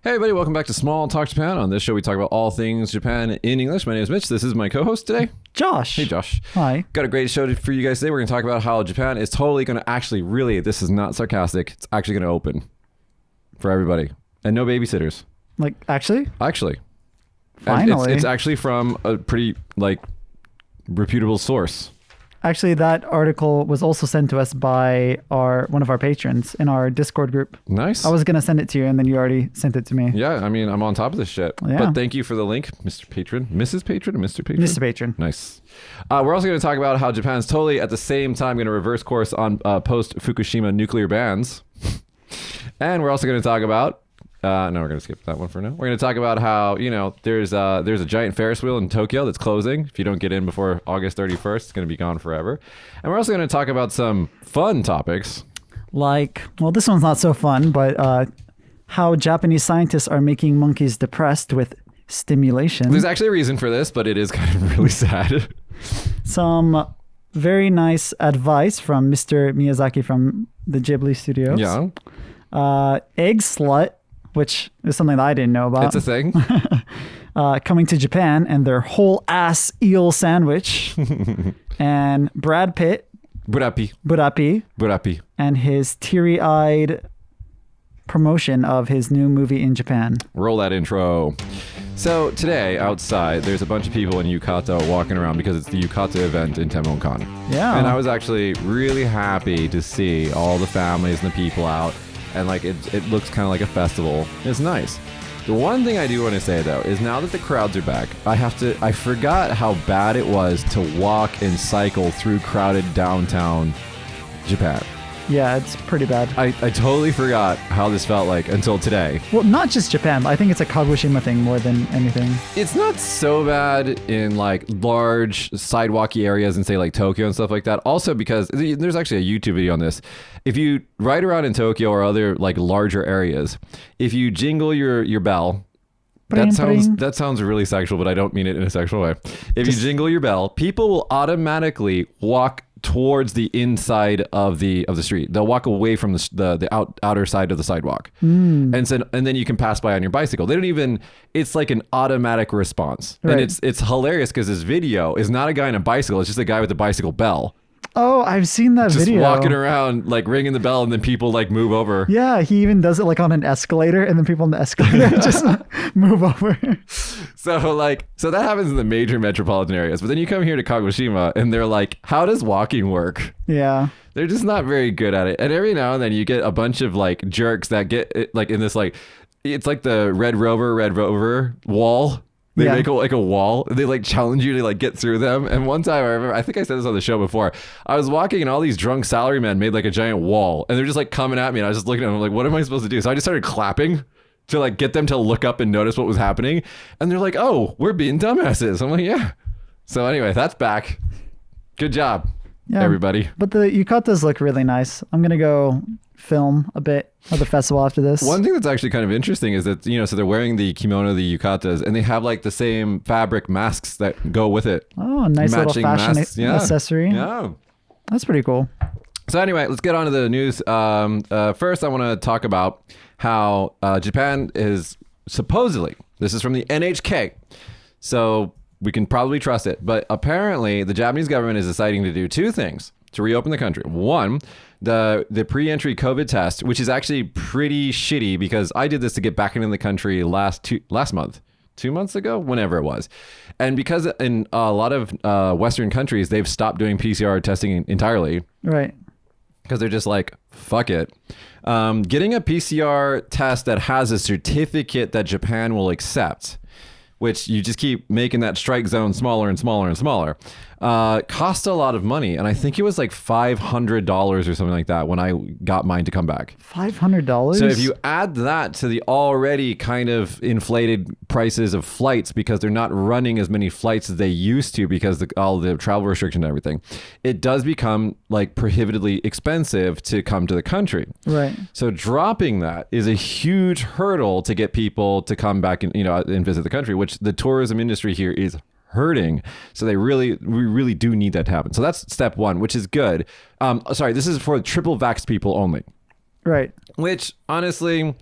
Hey everybody, welcome back to Small Talk Japan. On this show we talk about all things Japan in English. My name is Mitch. This is my co-host today, Josh. Hey Josh. Hi. Got a great show for you guys today. We're going to talk about how Japan is totally going to actually, really, this is not sarcastic, it's actually going to open for everybody. And no babysitters. Like, actually? Actually. Finally. It's actually from a pretty, reputable source. Actually, that article was also sent to us by one of our patrons in our Discord group. Nice. I was going to send it to you, and then you already sent it to me. Yeah, I mean, I'm on top of this shit. Yeah. But thank you for the link, Mr. Patron. Mrs. Patron or Mr. Patron? Mr. Patron. Nice. We're also going to talk about how Japan's totally at the same time going to reverse course on post-Fukushima nuclear bans. And we're also going to talk about no, we're going to skip that one for now. We're going to talk about how, there's a giant Ferris wheel in Tokyo that's closing. If you don't get in before August 31st, it's going to be gone forever. And we're also going to talk about some fun topics. This one's not so fun, but how Japanese scientists are making monkeys depressed with stimulation. There's actually a reason for this, but it is kind of really sad. Some very nice advice from Mr. Miyazaki from the Ghibli Studios. Yeah. Egg slut, which is something that I didn't know about. It's a thing. Coming to Japan and their whole ass eel sandwich. And Brad Pitt. Burapi. And his teary-eyed promotion of his new movie in Japan. Roll that intro. So today outside, there's a bunch of people in Yukata walking around because it's the Yukata event in Temonkan. Yeah. And I was actually really happy to see all the families and the people out. And it looks kind of like a festival. It's nice. The one thing I do want to say though is now that the crowds are back, I forgot how bad it was to walk and cycle through crowded downtown Japan. Yeah, it's pretty bad. I totally forgot how this felt like until today. Well, not just Japan, but I think it's a Kagoshima thing more than anything. It's not so bad in large sidewalky areas in say Tokyo and stuff like that. Also because there's actually a YouTube video on this. If you ride around in Tokyo or other larger areas, if you jingle your bell, that sounds really sexual, but I don't mean it in a sexual way. If you jingle your bell, people will automatically walk towards the inside of the street. They'll walk away from the outer side of the sidewalk. And then you can pass by on your bicycle. They don't even, it's like an automatic response. Right. And it's hilarious because this video is not a guy on a bicycle, it's just a guy with a bicycle bell. Oh, I've seen that video. Just walking around, ringing the bell, and then people move over. Yeah, he even does it on an escalator, and then people on the escalator just move over. So that happens in the major metropolitan areas. But then you come here to Kagoshima, and they're like, how does walking work? Yeah. They're just not very good at it. And every now and then you get a bunch of jerks that get in this it's like the Red Rover wall. They make a wall. They challenge you to get through them. And one time I remember, I think I said this on the show before, I was walking and all these drunk salarymen made a giant wall and they're just coming at me. And I was just looking at them what am I supposed to do? So I just started clapping to get them to look up and notice what was happening. And they're like, oh, we're being dumbasses. I'm like, yeah. So anyway, that's back. Good job, everybody. But the yukatas look really nice. I'm going to go film a bit of the festival after this. One thing that's actually kind of interesting is that, so they're wearing the kimono, the yukatas, and they have the same fabric masks that go with it. Oh, a nice little fashion accessory. Yeah. That's pretty cool. So anyway, let's get on to the news. First, I want to talk about how Japan is supposedly, this is from the NHK, so we can probably trust it, but apparently the Japanese government is deciding to do two things to reopen the country. One, the pre-entry COVID test, which is actually pretty shitty because I did this to get back into the country last month, 2 months ago, whenever it was. And because in a lot of Western countries, they've stopped doing PCR testing entirely. Right. Because they're just fuck it. Getting a PCR test that has a certificate that Japan will accept, which you just keep making that strike zone smaller and smaller and smaller, cost a lot of money. And I think it was $500 or something like that when I got mine to come back. $500? So if you add that to the already kind of inflated prices of flights because they're not running as many flights as they used to because all the travel restriction and everything, it does become prohibitively expensive to come to the country. Right. So dropping that is a huge hurdle to get people to come back and visit the country, which the tourism industry here is hurting. So we really do need that to happen. So that's step one, which is good. Sorry, this is for triple vaxxed people only. Right. Which honestly,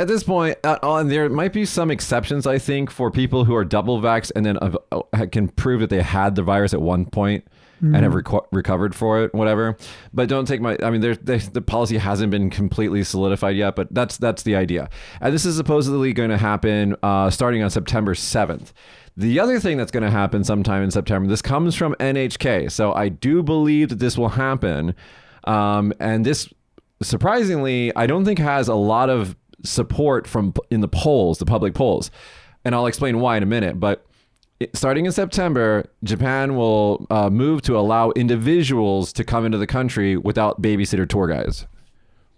At this point, there might be some exceptions, I think, for people who are double vaxxed and then can prove that they had the virus at one point and have recovered for it, whatever. But don't take my... I mean, the policy hasn't been completely solidified yet, but that's the idea. And this is supposedly going to happen starting on September 7th. The other thing that's going to happen sometime in September, this comes from NHK, so I do believe that this will happen. And this, surprisingly, I don't think has a lot of support in the polls, the public polls. And I'll explain why in a minute. But starting in September, Japan will move to allow individuals to come into the country without babysitter tour guides,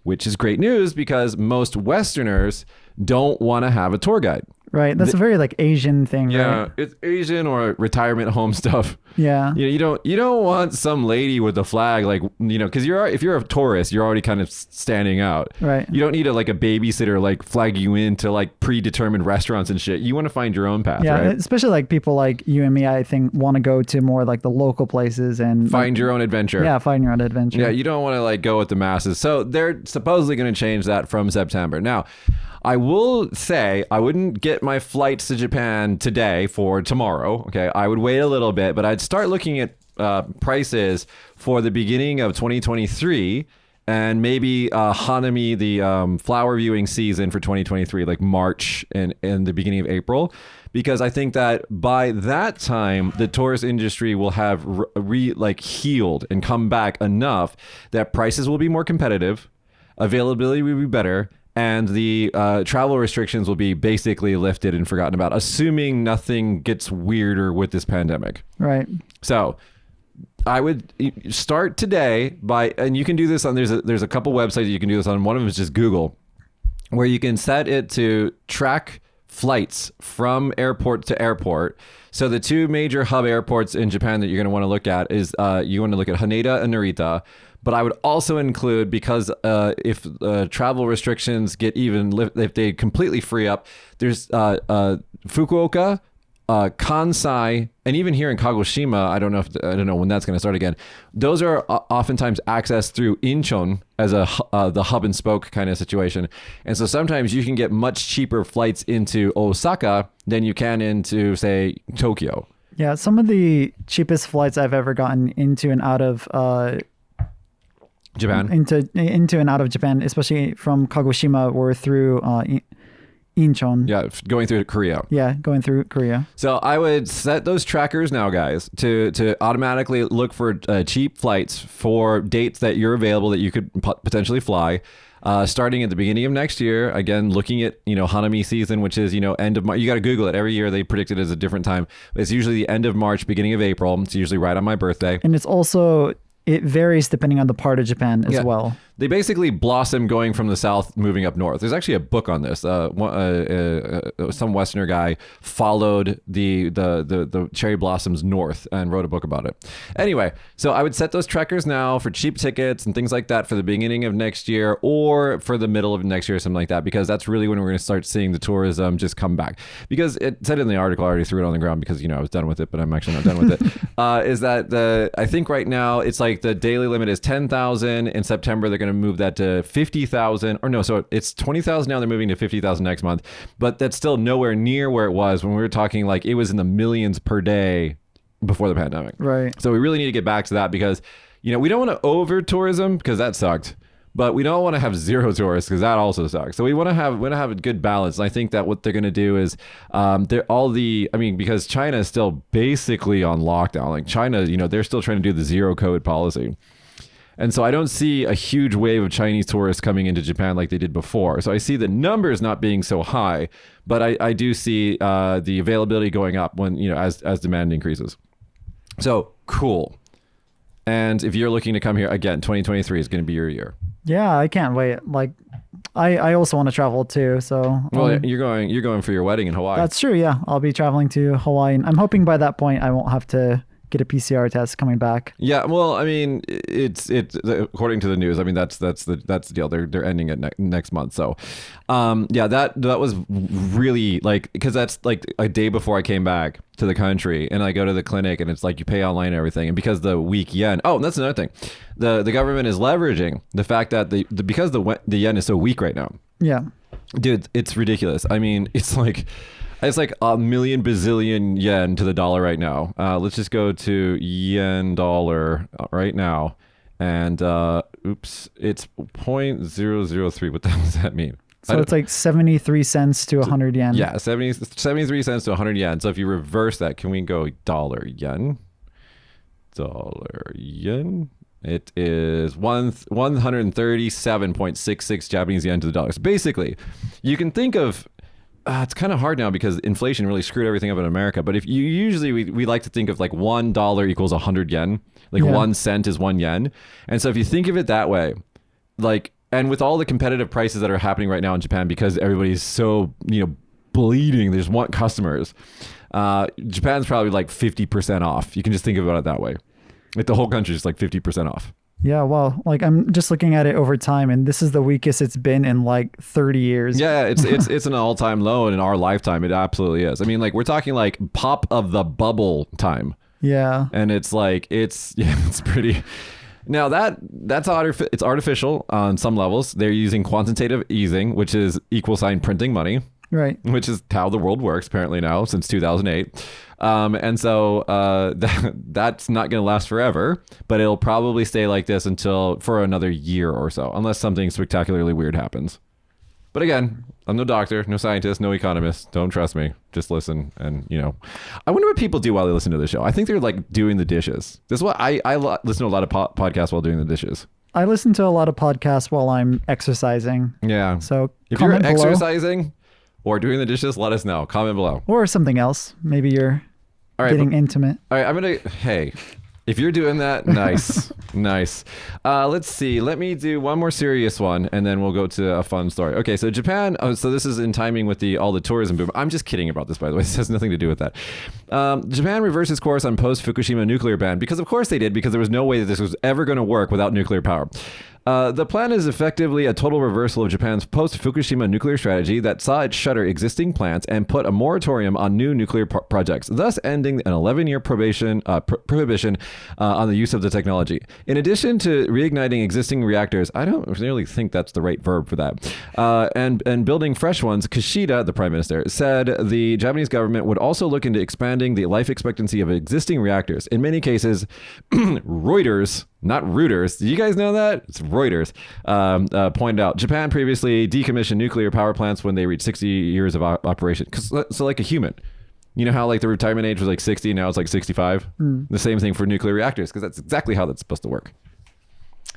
which is great news because most Westerners don't want to have a tour guide. Right. That's a very like Asian thing. Yeah, right? it's Asian or retirement home stuff. Yeah. You don't want some lady with a flag like, because if you're a tourist, you're already kind of standing out. Right. You don't need a babysitter like flag you into like predetermined restaurants and shit. You want to find your own path. Yeah, right? Especially like people like you and me, I think want to go to more like the local places and find your own adventure. Yeah, find your own adventure. Yeah, you don't want to like go with the masses. So they're supposedly going to change that from September. Now, I will say I wouldn't get my flights to Japan today for tomorrow. Okay, I would wait a little bit, but I'd start looking at prices for the beginning of 2023 and maybe Hanami, the flower viewing season for 2023, like March and the beginning of April, because I think that by that time the tourist industry will have healed and come back enough that prices will be more competitive, availability will be better. And the travel restrictions will be basically lifted and forgotten about, assuming nothing gets weirder with this pandemic. Right. So I would start today and you can do this on, there's a couple websites you can do this on. One of them is just Google, where you can set it to track flights from airport to airport. So the two major hub airports in Japan that you're going to want to look at is you want to look at Haneda and Narita. But I would also include, because if travel restrictions get if they completely free up, there's Fukuoka, Kansai, and even here in Kagoshima. I don't know when that's going to start again. Those are oftentimes accessed through Incheon as the hub and spoke kind of situation. And so sometimes you can get much cheaper flights into Osaka than you can into, say, Tokyo. Yeah, some of the cheapest flights I've ever gotten into and out of Japan? Into and out of Japan, especially from Kagoshima, were through Incheon. Yeah, going through Korea. Yeah, going through Korea. So I would set those trackers now, guys, to automatically look for cheap flights for dates that you're available that you could potentially fly. Starting at the beginning of next year, again, looking at, Hanami season, which is, end of March. You got to Google it. Every year they predict it as a different time. It's usually the end of March, beginning of April. It's usually right on my birthday. And it's also... It varies depending on the part of Japan as well. They basically blossom going from the south, moving up north. There's actually a book on this. Some Westerner guy followed the cherry blossoms north and wrote a book about it. Anyway, so I would set those trackers now for cheap tickets and things like that for the beginning of next year or for the middle of next year or something like that, because that's really when we're going to start seeing the tourism just come back. Because it said in the article, I already threw it on the ground because, I was done with it, but I'm actually not done with it, is that I think right now it's like the daily limit is 10,000. In September, they're going to move that to 50,000, or no, so it's 20,000 now. They're moving to 50,000 next month, but that's still nowhere near where it was when we were talking like it was in the millions per day before the pandemic. Right. So we really need to get back to that because, we don't want to over tourism because that sucked, but we don't want to have zero tourists because that also sucks. So we want to have a good balance. And I think that what they're going to do is because China is still basically on lockdown. Like China, they're still trying to do the zero COVID policy. And so I don't see a huge wave of Chinese tourists coming into Japan like they did before. So I see the numbers not being so high, but I do see the availability going up when, as demand increases. So cool. And if you're looking to come here again, 2023 is going to be your year. Yeah, I can't wait. Like, I also want to travel too. So you're going for your wedding in Hawaii. That's true. Yeah, I'll be traveling to Hawaii. And I'm hoping by that point I won't have to get a PCR test coming back. Yeah, well, I mean, it's according to the news. I mean, that's the deal. They're ending it next month. So, that was really like, because that's like a day before I came back to the country, and I go to the clinic, and it's like you pay online and everything, and because the weak yen. Oh, that's another thing. The government is leveraging the fact that because the yen is so weak right now. Yeah. Dude, it's ridiculous. I mean, it's like a million bazillion yen to the dollar right now. Let's just go to yen dollar right now. And oops, it's 0.003. What the hell does that mean? So it's like 73 cents to 100 yen. Yeah, 73 cents to 100 yen. So if you reverse that, can we go dollar yen? Dollar yen. It is 137.66 Japanese yen to the dollar. So basically, you can think of it's kind of hard now because inflation really screwed everything up in America. But if you usually we like to think of like $1 equals 100 yen, like 1 cent is 1 yen. And so if you think of it that way, like, and with all the competitive prices that are happening right now in Japan because everybody's so, bleeding, they just want customers. Japan's probably like 50% off. You can just think about it that way. Like the whole country is like 50% off. Yeah, well, like I'm just looking at it over time, and this is the weakest it's been in like 30 years. Yeah, it's an all-time low, and in our lifetime, it absolutely is. I mean, like we're talking like pop of the bubble time. Yeah, and it's like it's pretty. Now it's artificial on some levels. They're using quantitative easing, which is equal sign printing money. Right. Which is how the world works apparently now since 2008. And so that's not going to last forever, but it'll probably stay like this for another year or so, unless something spectacularly weird happens. But again, I'm no doctor, no scientist, no economist. Don't trust me. Just listen. And, I wonder what people do while they listen to the show. I think they're like doing the dishes. This is what I listen to a lot of podcasts while doing the dishes. I listen to a lot of podcasts while I'm exercising. Yeah. So if you're below. Exercising or doing the dishes, let us know. Comment below. Or something else. Maybe you're getting intimate. All right, hey, if you're doing that, nice. Nice. Let's see. Let me do one more serious one, and then we'll go to a fun story. Okay, so Japan, so this is in timing with all the tourism boom. I'm just kidding about this, by the way. This has nothing to do with that. Japan reverses course on post-Fukushima nuclear ban, because of course they did, because there was no way that this was ever going to work without nuclear power. The plan is effectively a total reversal of Japan's post-Fukushima nuclear strategy that saw it shutter existing plants and put a moratorium on new nuclear projects, thus ending an 11-year prohibition on the use of the technology. In addition to reigniting existing reactors, I don't really think that's the right verb for that, and building fresh ones, Kishida, the prime minister, said the Japanese government would also look into expanding the life expectancy of existing reactors. In many cases, Reuters, not Reuters. Do you guys know that? It's Reuters. Pointed out Japan previously decommissioned nuclear power plants when they reached 60 years of operation. So like a human. You know how like the retirement age was like 60, now it's like 65? The same thing for nuclear reactors, because that's exactly how that's supposed to work.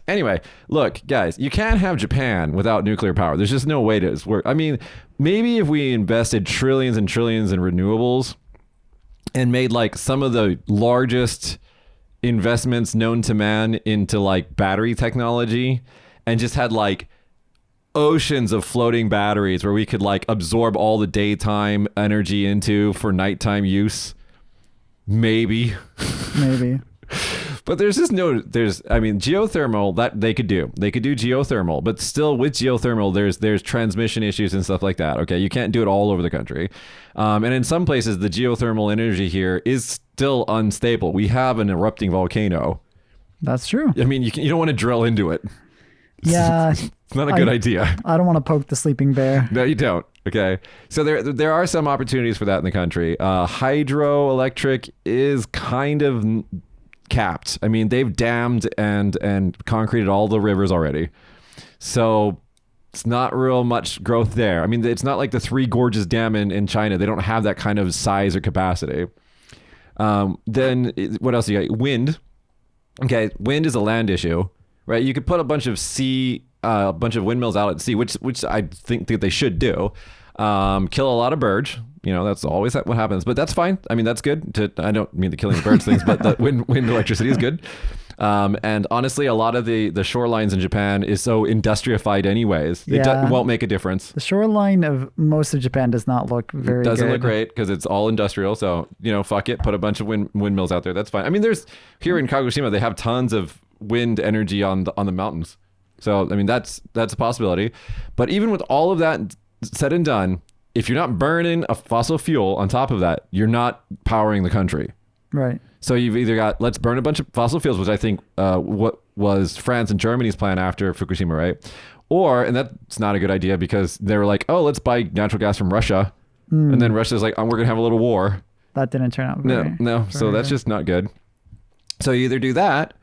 Anyway, look, guys, you can't have Japan without nuclear power. There's just no way to work. I mean, maybe if we invested trillions and trillions in renewables and made like some of the largest investments known to man into like battery technology and just had like oceans of floating batteries where we could like absorb all the daytime energy into for nighttime use. Maybe. But geothermal, that they could do geothermal, but still with geothermal, there's transmission issues and stuff like that. Okay. You can't do it all over the country. And in some places, the geothermal energy here is still unstable. We have an erupting volcano. That's true. I mean, you don't want to drill into it. Yeah. It's not a good idea. I don't want to poke the sleeping bear. No, you don't. Okay. So there are some opportunities for that in the country. Hydroelectric is kind of capped. I mean, they've dammed and concreted all the rivers already. So it's not real much growth there. I mean, it's not like the Three Gorges Dam in China. They don't have that kind of size or capacity. Then what else you got? Wind. Okay, wind is a land issue, right? You could put a bunch of windmills out at sea, which I think that they should do. Kill a lot of birds. That's always what happens, but that's fine. I mean, that's good. I don't mean the killing the birds things, but the wind electricity is good. And honestly, a lot of the shorelines in Japan is so industrified anyways. It won't make a difference. The shoreline of most of Japan does not look very good. Doesn't look great because it's all industrial. So, fuck it. Put a bunch of windmills out there. That's fine. I mean, here in Kagoshima, they have tons of wind energy on the mountains. So, I mean, that's a possibility. But even with all of that said and done, if you're not burning a fossil fuel on top of that, you're not powering the country. Right. So you've either got, let's burn a bunch of fossil fuels, which I think what was France and Germany's plan after Fukushima, right? Or, and that's not a good idea because they were like, oh, let's buy natural gas from Russia. And then Russia's like, oh, we're going to have a little war. That didn't turn out No. So that's just not good. So you either do that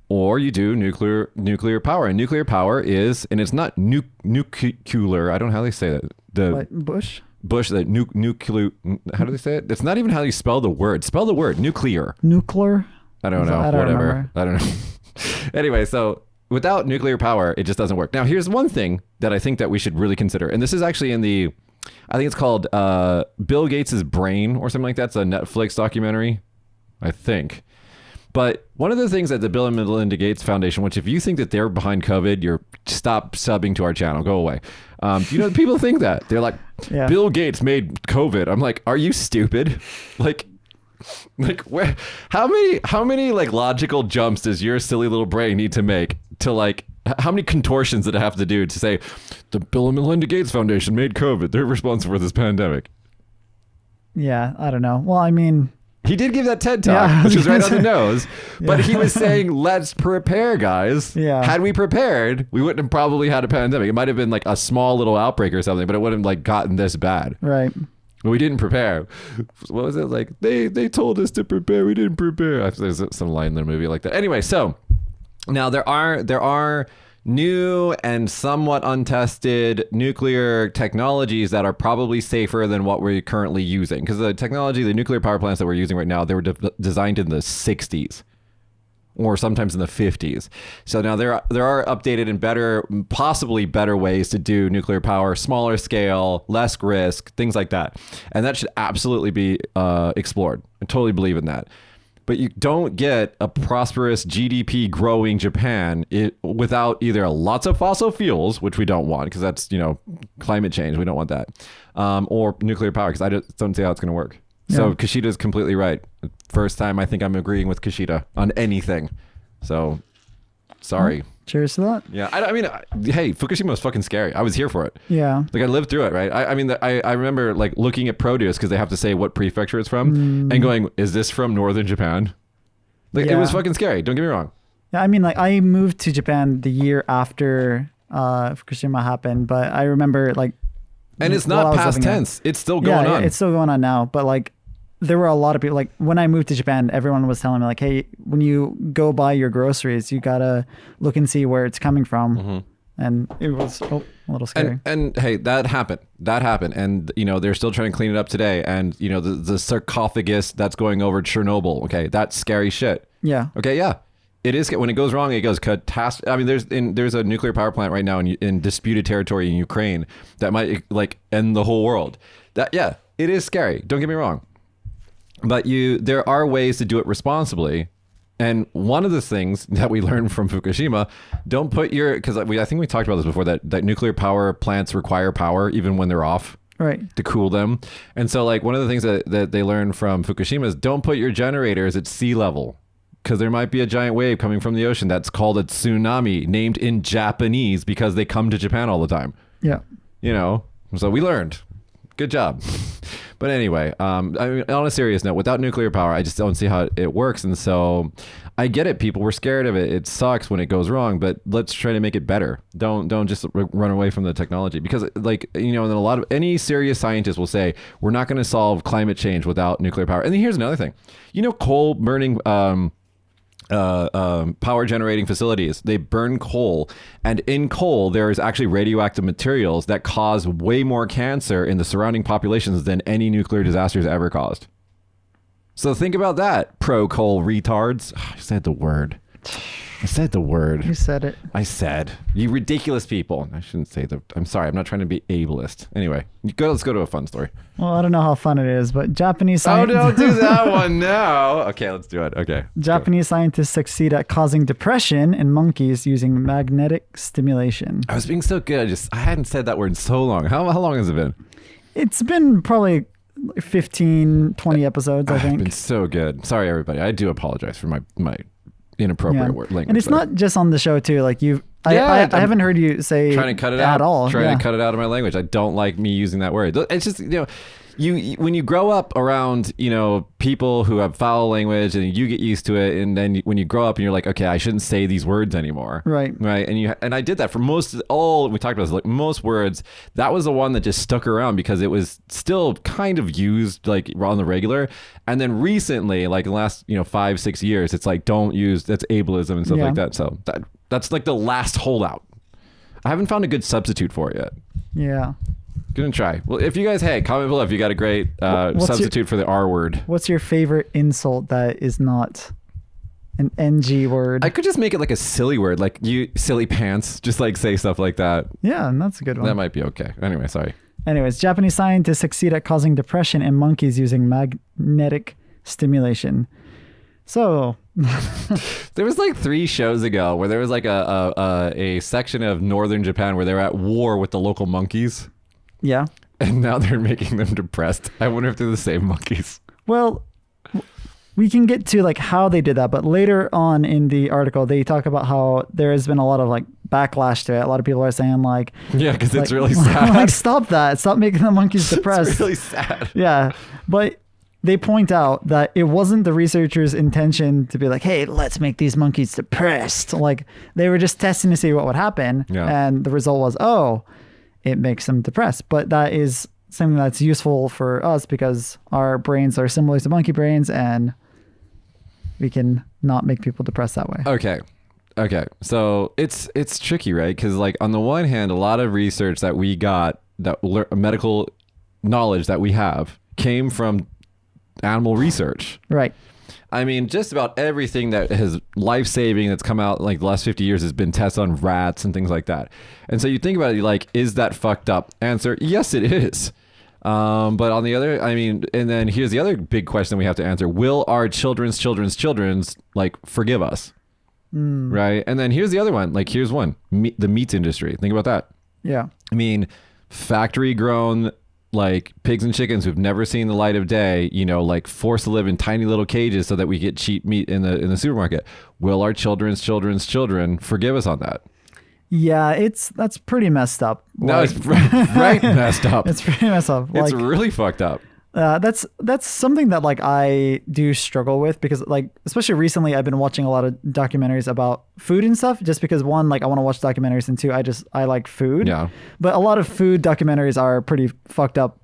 or you do nuclear power. And nuclear power is, and it's not nuclear. I don't know how they say that. What, Bush, the nuclear. How do they say it? It's not even how you spell the word. Spell the word nuclear. I don't know. Whatever. I don't know. Anyway, so without nuclear power, it just doesn't work. Now, here's one thing that I think that we should really consider. And this is actually in the, I think it's called Bill Gates' Brain or something like that. It's a Netflix documentary, I think. But one of the things that the Bill and Melinda Gates Foundation, which if you think that they're behind COVID, you're stop subbing to our channel, go away. You know, people think that. They're like, Bill Gates made COVID. I'm like, are you stupid? Like where, how many like logical jumps does your silly little brain need to make to like, how many contortions did it have to do to say the Bill and Melinda Gates Foundation made COVID? They're responsible for this pandemic. Yeah, I don't know. Well, I mean, he did give that TED talk, which was right on the nose, but he was saying, let's prepare, guys. Yeah. Had we prepared, we wouldn't have probably had a pandemic. It might have been like a small little outbreak or something, but it wouldn't have like gotten this bad. Right. But we didn't prepare. What was it like? They told us to prepare. We didn't prepare. There's some line in the movie like that. Anyway, so now there are new and somewhat untested nuclear technologies that are probably safer than what we're currently using. Because the nuclear power plants that we're using right now, they were designed in the 60s or sometimes in the 50s. So now there are updated and better, possibly better ways to do nuclear power, smaller scale, less risk, things like that. And that should absolutely be explored. I totally believe in that. But you don't get a prosperous GDP growing Japan without either lots of fossil fuels, which we don't want because that's, climate change. We don't want that. Or nuclear power because I just don't see how it's going to work. Yeah. So Kishida's completely right. First time I think I'm agreeing with Kishida on anything. So sorry. Cheers to that. Yeah. I mean, hey, Fukushima was fucking scary. I was here for it. Yeah. Like I lived through it, right? I mean, I remember like looking at produce because they have to say what prefecture it's from and going, is this from northern Japan? Like it was fucking scary. Don't get me wrong. Yeah. I mean, like I moved to Japan the year after Fukushima happened, but I remember like. And it's not past tense. It's still going on. Yeah, it's still going on now. But like there were a lot of people, like when I moved to Japan, everyone was telling me like, hey, when you go buy your groceries, you gotta look and see where it's coming from. And it was a little scary. And hey, that happened. And they're still trying to clean it up today. And the sarcophagus that's going over Chernobyl. Okay, that's scary shit. Yeah. Okay, yeah. It is, when it goes wrong, it goes catastrophic. I mean, there's a nuclear power plant right now in disputed territory in Ukraine that might like end the whole world. It is scary. Don't get me wrong. But there are ways to do it responsibly. And one of the things that we learned from Fukushima, don't put because I think we talked about this before, that nuclear power plants require power even when they're off. Right. To cool them. And so like one of the things that they learned from Fukushima is don't put your generators at sea level. Because there might be a giant wave coming from the ocean that's called a tsunami, named in Japanese because they come to Japan all the time. Yeah. So we learned. Good job. But anyway, I mean, on a serious note, without nuclear power, I just don't see how it works. And so I get it. People were scared of it. It sucks when it goes wrong, but let's try to make it better. Don't just run away from the technology because and any serious scientist will say, we're not going to solve climate change without nuclear power. And then here's another thing, coal burning, power generating facilities, they burn coal, and in coal there is actually radioactive materials that cause way more cancer in the surrounding populations than any nuclear disasters ever caused. So think about that, pro coal retards. I said the word. You said it. I said, you ridiculous people. I shouldn't say I'm sorry. I'm not trying to be ableist. Anyway, let's go to a fun story. Well, I don't know how fun it is, but Japanese scientists... Oh, don't do that one now. Okay, let's do it. Okay. Japanese scientists succeed at causing depression in monkeys using magnetic stimulation. I was being so good. I hadn't said that word in so long. How long has it been? It's been probably 15, 20 episodes, I think. It's been so good. Sorry, everybody. I do apologize for my inappropriate word language. And it's not just on the show too. Like I haven't heard you say trying to cut it at out. all. Trying to cut it out of my language. I don't like me using that word. It's just when you grow up around, people who have foul language and you get used to it, and then when you grow up and you're like, okay, I shouldn't say these words anymore. Right. And I did that for all we talked about is like most words. That was the one that just stuck around because it was still kind of used like on the regular. And then recently, like in the last 5-6 years, it's like don't use, that's ableism and stuff like that. So that's like the last holdout. I haven't found a good substitute for it yet. Yeah. Gonna try. Well, if you guys, comment below if you got a great substitute for the R word. What's your favorite insult that is not an NG word? I could just make it like a silly word, like you silly pants. Just like say stuff like that. Yeah, and that's a good one. That might be okay. Anyway, sorry. Anyways, Japanese scientists succeed at causing depression in monkeys using magnetic stimulation. So there was like 3 shows ago where there was like a section of northern Japan where they were at war with the local monkeys. Yeah. And now they're making them depressed. I wonder if they're the same monkeys. Well, we can get to like how they did that, but later on in the article, they talk about how there has been a lot of like backlash to it. A lot of people are saying like, yeah, because it's really sad. Like, stop that. Stop making the monkeys depressed. It's really sad. Yeah. But they point out that it wasn't the researchers' intention to be like, hey, let's make these monkeys depressed. Like they were just testing to see what would happen. Yeah. And the result was, it makes them depressed. But that is something that's useful for us because our brains are similar to monkey brains and we can not make people depressed that way. Okay. So it's tricky, right? Because like on the one hand, a lot of research that we got, that medical knowledge that we have came from animal research. Right. I mean, just about everything that has life-saving that's come out like the last 50 years has been tests on rats and things like that. And so you think about it, like, is that fucked up? Answer, yes, it is. But on the other, and then here's the other big question we have to answer. Will our children's like forgive us? Right? And then here's the other one. Like, here's one, the meat industry. Think about that. Yeah. I mean, factory grown like pigs and chickens who've never seen the light of day, like forced to live in tiny little cages so that we get cheap meat in the supermarket. Will our children's children forgive us on that? Yeah, that's pretty messed up. No, it's right messed up. It's pretty messed up. It's really fucked up. That's something that like I do struggle with because like especially recently I've been watching a lot of documentaries about food and stuff just because one, like I want to watch documentaries, and two, I like food. Yeah. But a lot of food documentaries are pretty fucked up.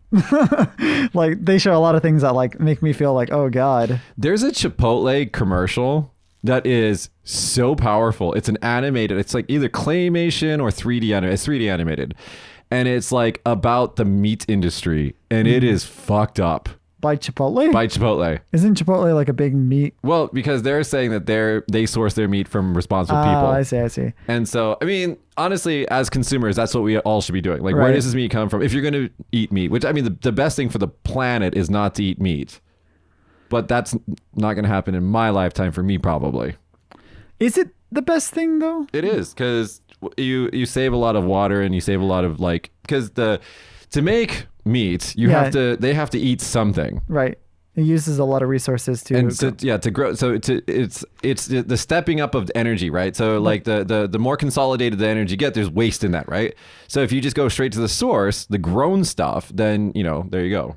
Like they show a lot of things that like make me feel like, oh God. There's a Chipotle commercial that is so powerful. It's an animated, it's like either claymation or 3D animated. It's 3D animated. And it's like about the meat industry, and it is fucked up. By Chipotle? By Chipotle. Isn't Chipotle like a big meat? Well, because they're saying that they source their meat from responsible people. I see. And so, I mean, honestly, as consumers, that's what we all should be doing. Like, Right. Where does this meat come from? If you're going to eat meat, which I mean, the best thing for the planet is not to eat meat. But that's not going to happen in my lifetime for me, probably. Is it the best thing though? It is, because you save a lot of water, and you save a lot of because to make meat, they have to eat something. Right. It uses a lot of resources to grow. So it's the stepping up of energy, right? So like the more consolidated the energy get, there's waste in that, right? So if you just go straight to the source, the grown stuff, then there you go.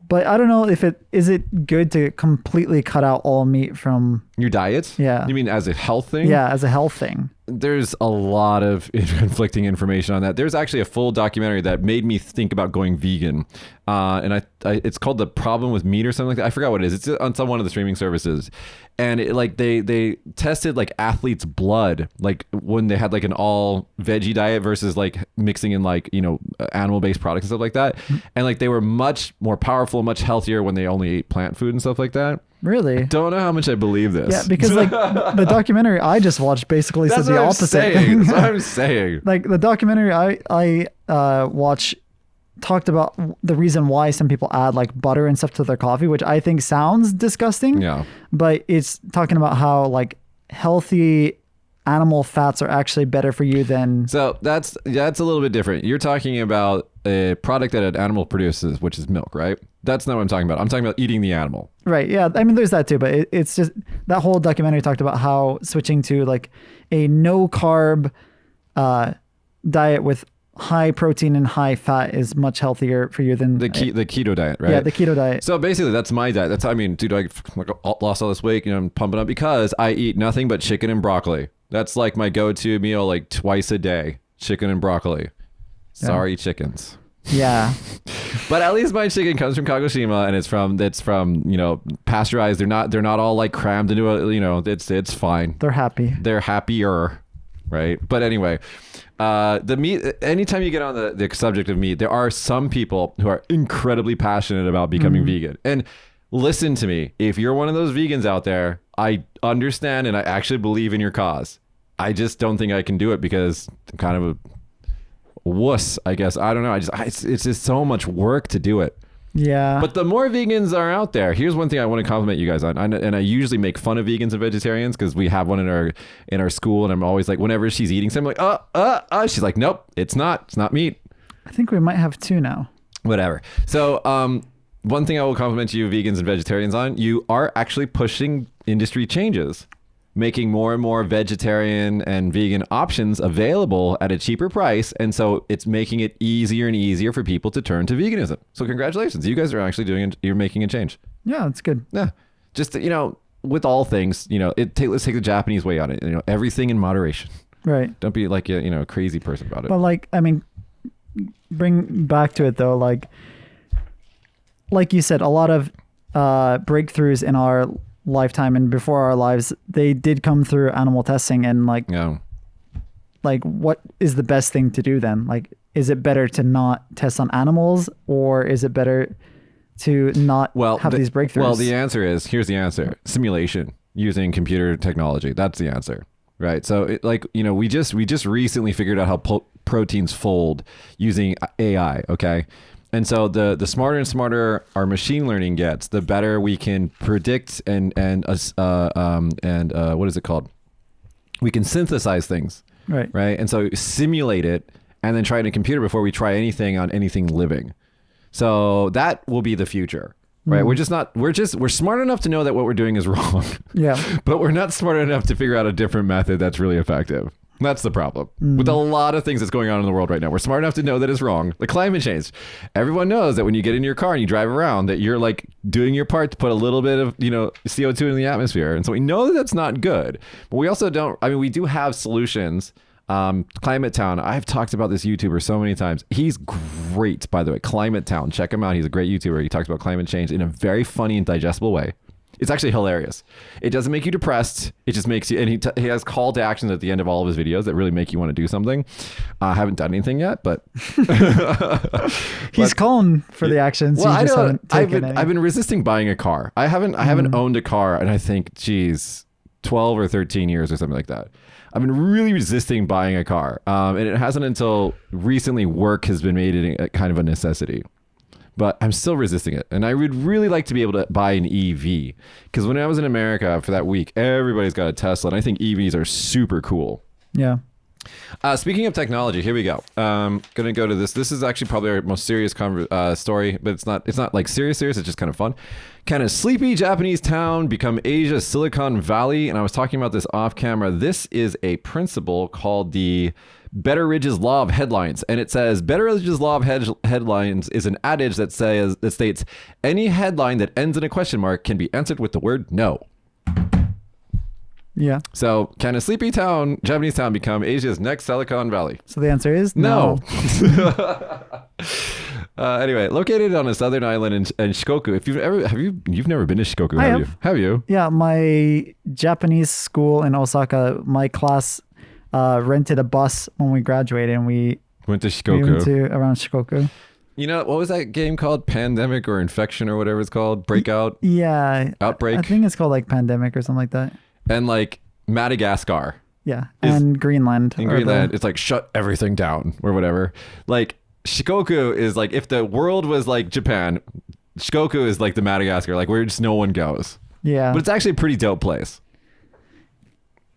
But I don't know if is it good to completely cut out all meat from your diet? Yeah. You mean as a health thing? Yeah, as a health thing. There's a lot of conflicting information on that. There's actually a full documentary that made me think about going vegan. And it's called The Problem with Meat or something like that. I forgot what it is. It's on one of the streaming services. And they tested like athletes' blood, like when they had like an all veggie diet versus like mixing in like, animal-based products and stuff like that. And like they were much more powerful, much healthier when they only ate plant food and stuff like that. Really? Don't know how much I believe this. Yeah, because like the documentary I just watched basically said the opposite thing. That's what I'm saying. Like the documentary I watch talked about the reason why some people add like butter and stuff to their coffee, which I think sounds disgusting. Yeah. But it's talking about how like healthy animal fats are actually better for you than. So that's a little bit different. You're talking about a product that an animal produces, which is milk, right? That's not what I'm talking about. I'm talking about eating the animal. Right. Yeah. I mean, there's that too, but it's just that whole documentary talked about how switching to like a no carb diet with high protein and high fat is much healthier for you than the keto diet, right? Yeah, the keto diet. So basically, that's my diet. That's, I mean, dude, I like lost all this weight. You know, I'm pumping up because I eat nothing but chicken and broccoli. That's like my go-to meal, like twice a day. Chicken and broccoli. Sorry, chickens. Yeah. But at least my chicken comes from Kagoshima, and it's from you know, pasteurized. They're not all like crammed into a, you know, it's fine. They're happy. They're happier, right? But anyway, the meat. Anytime you get on the subject of meat, there are some people who are incredibly passionate about becoming vegan. And listen to me, if you're one of those vegans out there, I understand and I actually believe in your cause. I just don't think I can do it because I'm kind of a wuss, I guess. I don't know. It's just so much work to do it. Yeah. But the more vegans are out there, here's one thing I want to compliment you guys on. And I usually make fun of vegans and vegetarians because we have one in our school, and I'm always like, whenever she's eating something, like, she's like, nope, it's not meat. I think we might have 2 now. Whatever. So, one thing I will compliment you vegans and vegetarians on, you are actually pushing industry changes, making more and more vegetarian and vegan options available at a cheaper price. And so it's making it easier and easier for people to turn to veganism. So congratulations. You guys are actually you're making a change. Yeah, it's good. Yeah. Just, you know, with all things, you know, let's take the Japanese way on it. You know, everything in moderation. Right. Don't be like a crazy person about it. But like, I mean, bring back to it though, like you said, a lot of breakthroughs in our lifetime and before our lives, they did come through animal testing. And like, like what is the best thing to do then? Like, is it better to not test on animals, or is it better to not have these breakthroughs? Well, here's the answer: simulation using computer technology. That's the answer, right? So we just recently figured out how proteins fold using AI. Okay. And so the smarter and smarter our machine learning gets, the better we can predict and what is it called? We can synthesize things, right? And so simulate it and then try it in a computer before we try anything on anything living. So that will be the future, right? We're smart enough to know that what we're doing is wrong. Yeah. But we're not smart enough to figure out a different method that's really effective. That's the problem with a lot of things that's going on in the world right now. We're smart enough to know that it's wrong. The climate change. Everyone knows that when you get in your car and you drive around, that you're like doing your part to put a little bit of, CO2 in the atmosphere. And so we know that that's not good. But we also don't, we do have solutions. Climate Town. I've talked about this YouTuber so many times. He's great, by the way. Climate Town. Check him out. He's a great YouTuber. He talks about climate change in a very funny and digestible way. It's actually hilarious. It doesn't make you depressed. It just makes you, and he has call to actions at the end of all of his videos that really make you want to do something. I haven't done anything yet, but he's calling for the actions. Well, I've been resisting buying a car. I haven't owned a car, and I think, 12 or 13 years or something like that. I've been really resisting buying a car, and it hasn't until recently work has been made it a kind of a necessity. But I'm still resisting it. And I would really like to be able to buy an EV. Because when I was in America for that week, everybody's got a Tesla. And I think EVs are super cool. Yeah. Speaking of technology, here we go. Going to go to this. This is actually probably our most serious story. But it's not like serious. It's just kind of fun. Can a sleepy Japanese town become Asia's Silicon Valley? And I was talking about this off camera. This is a principle called the Betteridge's Law of Headlines, and it says Betteridge's Law of Headlines is an adage that states any headline that ends in a question mark can be answered with the word no. Yeah. So, can a sleepy Japanese town, become Asia's next Silicon Valley? So the answer is no. Anyway, located on a southern island in Shikoku. If you've never been to Shikoku, have you? Have you? Yeah, my Japanese school in Osaka, my class rented a bus when we graduated, and we went to Shikoku. We went to around Shikoku. What was that game called? Pandemic or Infection or whatever it's called? Breakout? Yeah. Outbreak? I think it's called like Pandemic or something like that. And like Madagascar. Yeah. And Greenland. In Greenland, it's like shut everything down or whatever. Like Shikoku is like, if the world was like Japan, Shikoku is like the Madagascar, like where just no one goes. Yeah. But it's actually a pretty dope place.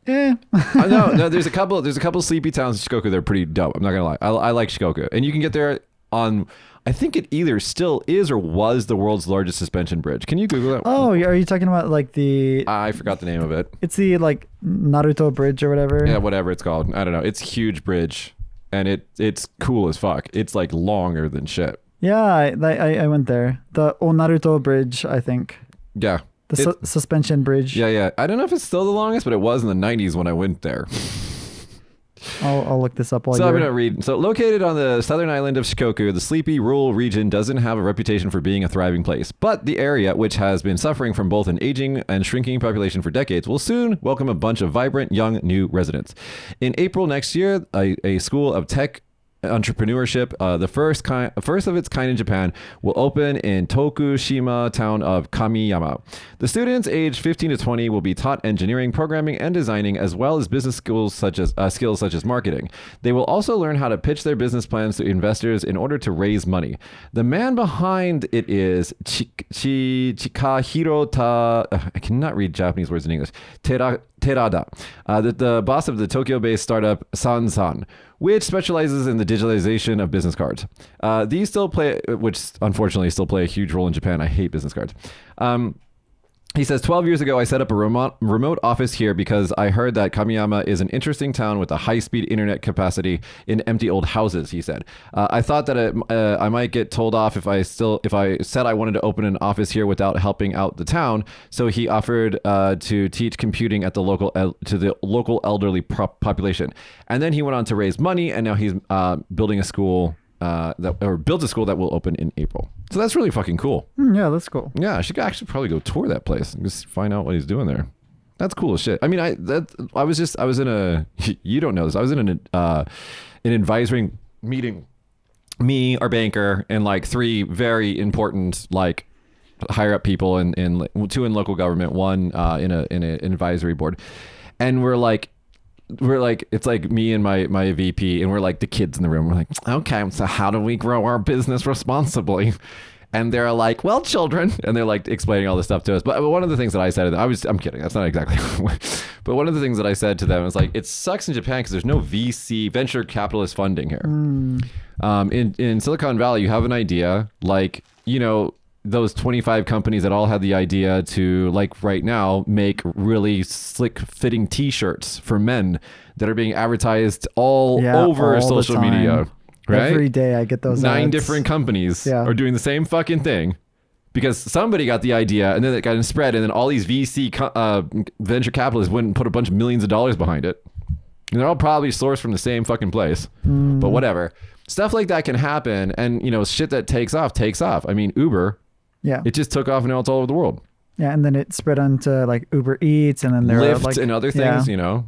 Yeah. No, there's a couple sleepy towns in Shikoku that are pretty dope. I'm not gonna lie. I like Shikoku, and you can get there on. I think it either still is or was the world's largest suspension bridge. Can you Google that? Oh, are you talking about like the? I forgot the name of it. It's the like Naruto Bridge or whatever. Yeah, whatever it's called. I don't know. It's a huge bridge. and it's cool as fuck. It's like longer than shit. Yeah, I went there. The Naruto Bridge, I think. Yeah. The suspension bridge. Yeah. I don't know if it's still the longest, but it was in the 90s when I went there. I'll look this up while So I'm you're... going to read. So located on the southern island of Shikoku, the sleepy rural region doesn't have a reputation for being a thriving place. But the area, which has been suffering from both an aging and shrinking population for decades, will soon welcome a bunch of vibrant, young, new residents. In April next year, a school of tech entrepreneurship, the first of its kind in Japan, will open in Tokushima town of Kamiyama. The students aged 15 to 20 will be taught engineering, programming, and designing, as well as business skills such as marketing. They will also learn how to pitch their business plans to investors in order to raise money. The man behind it is Chikahiro I cannot read Japanese words in English. Terada, the boss of the Tokyo-based startup Sansan, which specializes in the digitalization of business cards. These still play, which unfortunately still play a huge role in Japan. I hate business cards. He says, 12 years ago, I set up a remote office here because I heard that Kamiyama is an interesting town with a high-speed internet capacity in empty old houses, he said. I thought that I might get told off if I said I wanted to open an office here without helping out the town. So he offered to teach computing at the local elderly population. And then he went on to raise money, and now he's building a school built a school that will open in April. So that's really fucking cool. Yeah, that's cool. Yeah, I should actually probably go tour that place and just find out what he's doing there. That's cool as shit. I mean, I was in a, you don't know this, I was in an advisory meeting, me, our banker, and like 3 very important like higher up people in 2 in local government, 1 in an advisory board, and we're like it's like me and my VP, and we're like the kids in the room. We're like, okay, so how do we grow our business responsibly? And they're like, well, children, and they're like explaining all this stuff to us. But one of the things that I said, I'm kidding, that's not exactly, but one of the things that I said to them was like, it sucks in Japan because there's no VC, venture capitalist funding here. In Silicon Valley, you have an idea, like, you know, those 25 companies that all had the idea to, like right now, make really slick fitting t-shirts for men that are being advertised all over social media, right? Every day I get those 9 ads. different companies are doing the same fucking thing because somebody got the idea and then it got spread, and then all these VC venture capitalists went and put a bunch of millions of dollars behind it. And they're all probably sourced from the same fucking place, but whatever. Stuff like that can happen, and you know, shit that takes off. I mean, Uber, it just took off, and now it's all over the world. Yeah, and then it spread onto like Uber Eats, and then there Lyft are like and other things, you know.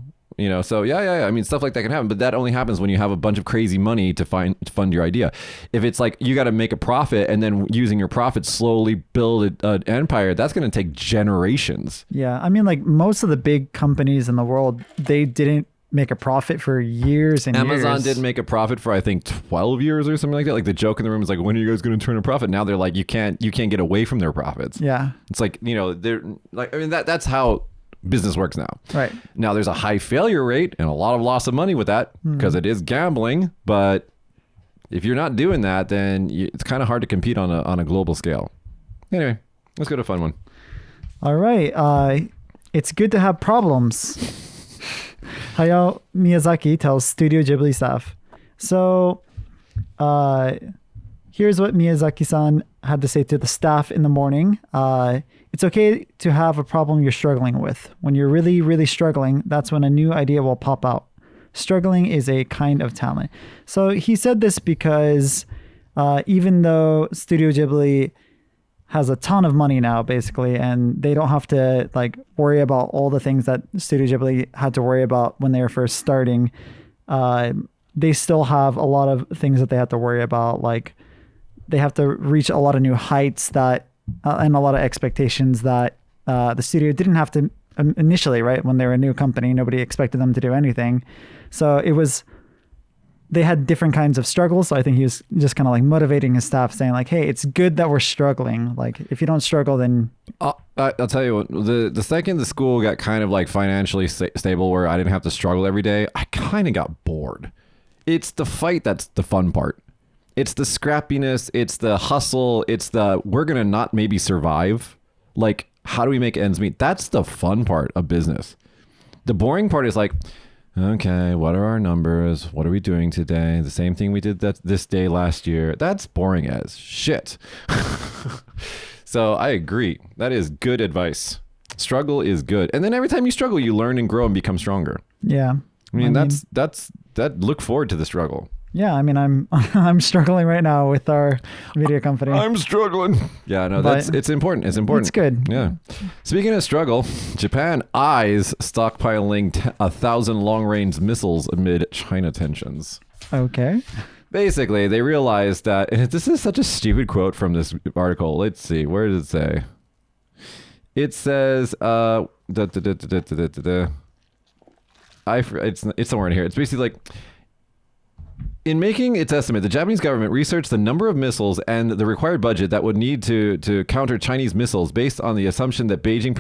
So yeah. I mean, stuff like that can happen, but that only happens when you have a bunch of crazy money to fund your idea. If it's like you got to make a profit and then using your profit slowly build an empire, that's going to take generations. Yeah, I mean, like most of the big companies in the world, they didn't make a profit for years and Amazon years. didn't make a profit for I think 12 years or something like that. Like the joke in the room is like, when are you guys going to turn a profit? Now they're like, you can't get away from their profits. Yeah, it's like, you know, they're like, I mean, that's how business works now. Right. Now there's a high failure rate and a lot of loss of money with that because it is gambling. But if you're not doing that, then it's kind of hard to compete on a global scale. Anyway, let's go to a fun one. All right. It's good to have problems. Hayao Miyazaki tells Studio Ghibli staff. So here's what Miyazaki-san had to say to the staff in the morning. It's okay to have a problem you're struggling with. When you're really, really struggling, that's when a new idea will pop out. Struggling is a kind of talent. So he said this because even though Studio Ghibli has a ton of money now, basically, and they don't have to like worry about all the things that Studio Ghibli had to worry about when they were first starting, they still have a lot of things that they have to worry about. Like they have to reach a lot of new heights that and a lot of expectations that the studio didn't have to initially, right? When they were a new company, nobody expected them to do anything. So they had different kinds of struggles. So I think he was just kind of like motivating his staff, saying like, hey, it's good that we're struggling. Like if you don't struggle, then... I'll tell you what, the second the school got kind of like financially stable where I didn't have to struggle every day, I kind of got bored. It's the fight that's the fun part. It's the scrappiness, it's the hustle, it's the we're going to not maybe survive. Like, how do we make ends meet? That's the fun part of business. The boring part is like, Okay, what are our numbers? What are we doing today? The same thing we did this day last year. That's boring as shit. So I agree. That is good advice. Struggle is good. And then every time you struggle, you learn and grow and become stronger. Yeah. I mean, look forward to the struggle. Yeah, I mean, I'm struggling right now with our video company. I'm struggling. Yeah, no, it's important. It's important. It's good. Yeah. Speaking of struggle, Japan eyes stockpiling 1,000 long-range missiles amid China tensions. Okay. Basically, they realized that, and this is such a stupid quote from this article. Let's see, where does it say? It says, it's somewhere in here. It's basically like, in making its estimate, the Japanese government researched the number of missiles and the required budget that would need to counter Chinese missiles based on the assumption that Beijing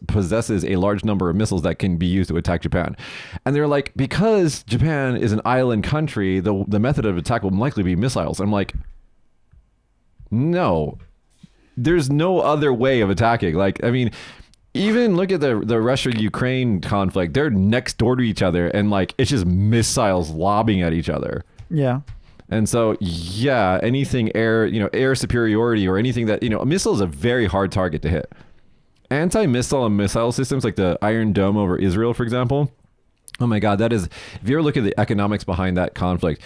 possesses a large number of missiles that can be used to attack Japan. And they're like, because Japan is an island country, the method of attack will likely be missiles. I'm like, no, there's no other way of attacking. Like, I mean, even look at the Russia-Ukraine conflict. They're next door to each other, and like it's just missiles lobbing at each other. Yeah. And so, yeah, anything air superiority or anything that, a missile is a very hard target to hit. Anti-missile and missile systems like the Iron Dome over Israel, for example. Oh my God, that is, if you ever look at the economics behind that conflict,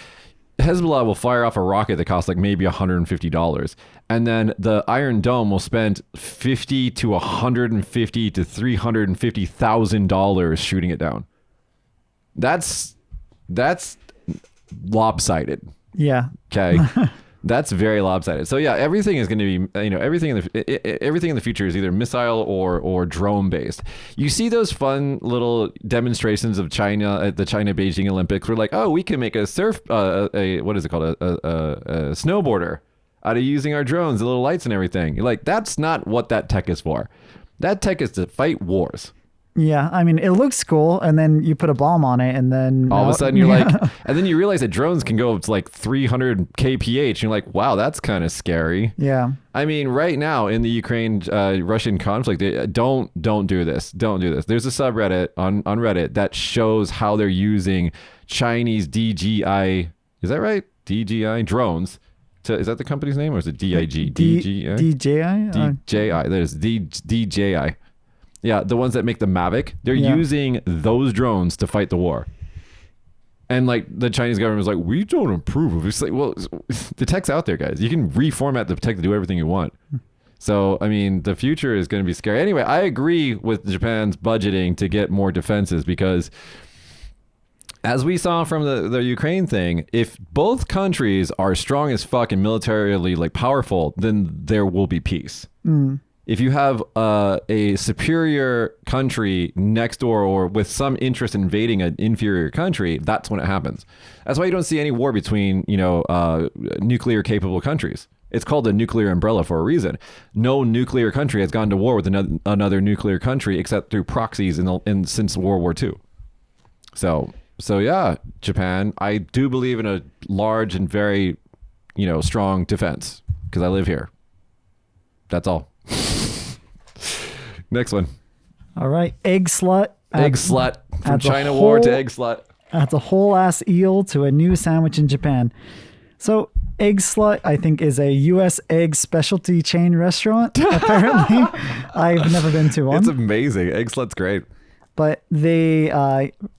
Hezbollah will fire off a rocket that costs like maybe $150, and then the Iron Dome will spend $50 to $150 to $350,000 shooting it down. That's lopsided. Yeah. Okay. That's very lopsided. So yeah, everything is going to be, everything in the future is either missile or drone based. You see those fun little demonstrations of China at the China Beijing Olympics. We're like, oh, we can make a what is it called, a snowboarder out of using our drones, the little lights and everything. You're like, that's not what that tech is for. That tech is to fight wars. Yeah, I mean, it looks cool, and then you put a bomb on it, and then all of a sudden you're like, and then you realize that drones can go up to like 300 kph, and you're like, wow, that's kind of scary. Yeah. I mean, right now in the Ukraine-Russian conflict, don't do this. Don't do this. There's a subreddit on Reddit that shows how they're using Chinese DJI. Is that right? DJI drones. Is that the company's name, or is it DIG? DJI? DJI. That is DJI. Yeah, the ones that make the Mavic, they're using those drones to fight the war. And like the Chinese government is like, we don't approve of it. It's like, well, the tech's out there, guys. You can reformat the tech to do everything you want. So, I mean, the future is going to be scary. Anyway, I agree with Japan's budgeting to get more defenses because, as we saw from the Ukraine thing, if both countries are strong as fuck and militarily like powerful, then there will be peace. Mm. If you have a superior country next door or with some interest in invading an inferior country, that's when it happens. That's why you don't see any war between, nuclear capable countries. It's called the nuclear umbrella for a reason. No nuclear country has gone to war with another nuclear country except through proxies since World War II. So yeah, Japan, I do believe in a large and very, strong defense because I live here. That's all. Next one. All right. Egg slut. Egg slut. From China war to egg slut. Adds a whole ass eel to a new sandwich in Japan. So Egg Slut, I think, is a U.S. egg specialty chain restaurant, apparently. I've never been to one. It's amazing. Egg Slut's great. But they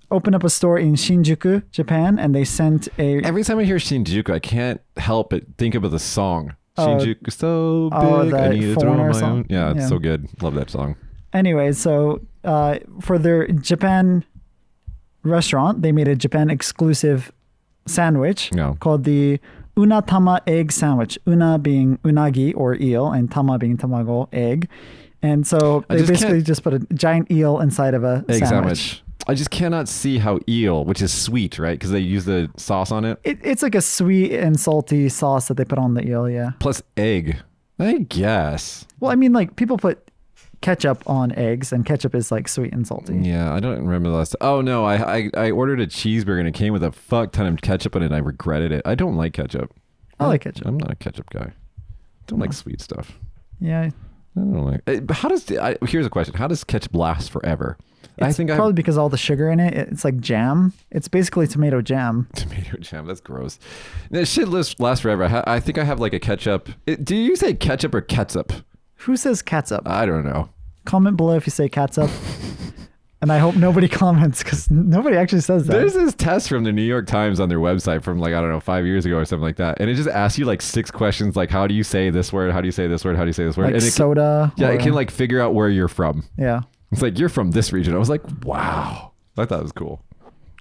opened up a store in Shinjuku, Japan, and they sent a... Every time I hear Shinjuku, I can't help but think about the song. Shinjuku so big, I need to throw my own. Yeah, it's so good. Love that song. Anyway, so for their Japan restaurant, they made a Japan exclusive sandwich called the Unatama egg sandwich. Una being unagi or eel, and tama being tamago, egg. And so they basically just put a giant eel inside of a egg sandwich. I just cannot see how eel, which is sweet, right? Because they use the sauce on it. It's like a sweet and salty sauce that they put on the eel, yeah. Plus egg, I guess. Well, I mean, like people put ketchup on eggs, and ketchup is like sweet and salty. Yeah, I don't remember the last. Oh no, I ordered a cheeseburger and it came with a fuck ton of ketchup in it. And I regretted it. I don't like ketchup. I like ketchup. I'm not a ketchup guy. Don't like sweet stuff. Yeah. I don't know. Here's a question. How does ketchup last forever? It's probably because all the sugar in it. It's like jam. It's basically tomato jam. Tomato jam. That's gross. This shit lasts forever. I think I have like a ketchup. Do you say ketchup or ketchup? Who says catsup? I don't know. Comment below if you say catsup. And I hope nobody comments because nobody actually says that. There's this test from the New York Times on their website from like, I don't know, 5 years ago or something like that. And it just asks you like 6 questions like, how do you say this word? How do you say this word? How do you say this word? Like and soda. It can like figure out where you're from. Yeah. It's like, you're from this region. I was like, wow. I thought it was cool.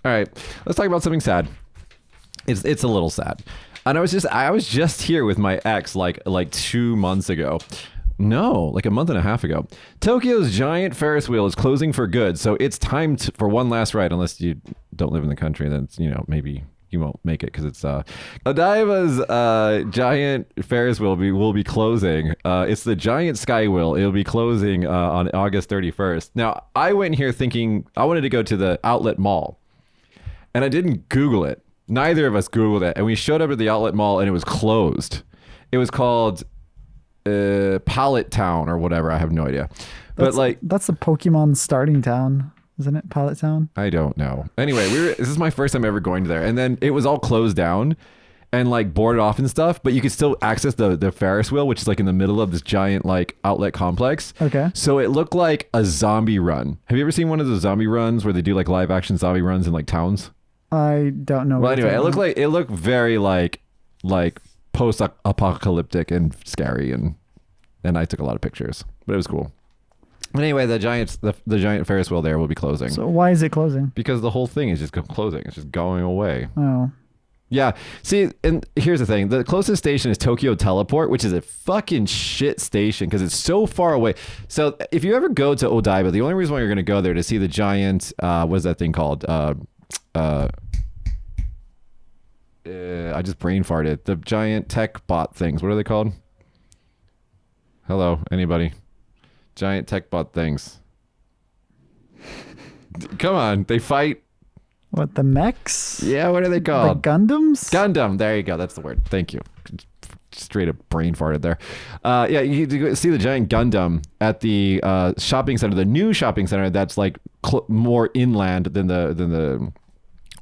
All right. Let's talk about something sad. It's a little sad. And I was just here with my ex like 2 months ago. No, like a month and a half ago. Tokyo's giant Ferris wheel is closing for good, so it's time for one last ride. Unless you don't live in the country, then maybe you won't make it because it's Odaiba's giant Ferris wheel will be closing. It's the giant Sky Wheel. It'll be closing on August 31st. Now, I went here thinking I wanted to go to the outlet mall, and I didn't Google it. Neither of us Googled it, and we showed up at the outlet mall, and it was closed. It was called Pallet Town or whatever. I have no idea. But that's the Pokemon starting town, isn't it? Pallet Town? I don't know. Anyway, this is my first time ever going there, and then it was all closed down and like boarded off and stuff, but you could still access the Ferris wheel, which is like in the middle of this giant like outlet complex. Okay. So it looked like a zombie run. Have you ever seen one of those zombie runs where they do like live action zombie runs in like towns? I don't know. Well, anyway, it looked very like post-apocalyptic and scary, and I took a lot of pictures, but it was cool. But anyway, the giant Ferris wheel there will be closing. So why is it closing? Because the whole thing is just closing. It's just going away. Oh. Yeah. See, and here's the thing. The closest station is Tokyo Teleport, which is a fucking shit station because it's so far away. So if you ever go to Odaiba, the only reason why you're going to go there to see the giant, what's that thing called? I just brain farted. The giant tech bot things. What are they called? Hello, anybody? Giant tech bot things. Come on, they fight. What, the mechs? Yeah, what are they called? The Gundams? Gundam. There you go. That's the word. Thank you. Straight up brain farted there. Yeah, you can see the giant Gundam at the shopping center, the new shopping center that's like more inland than the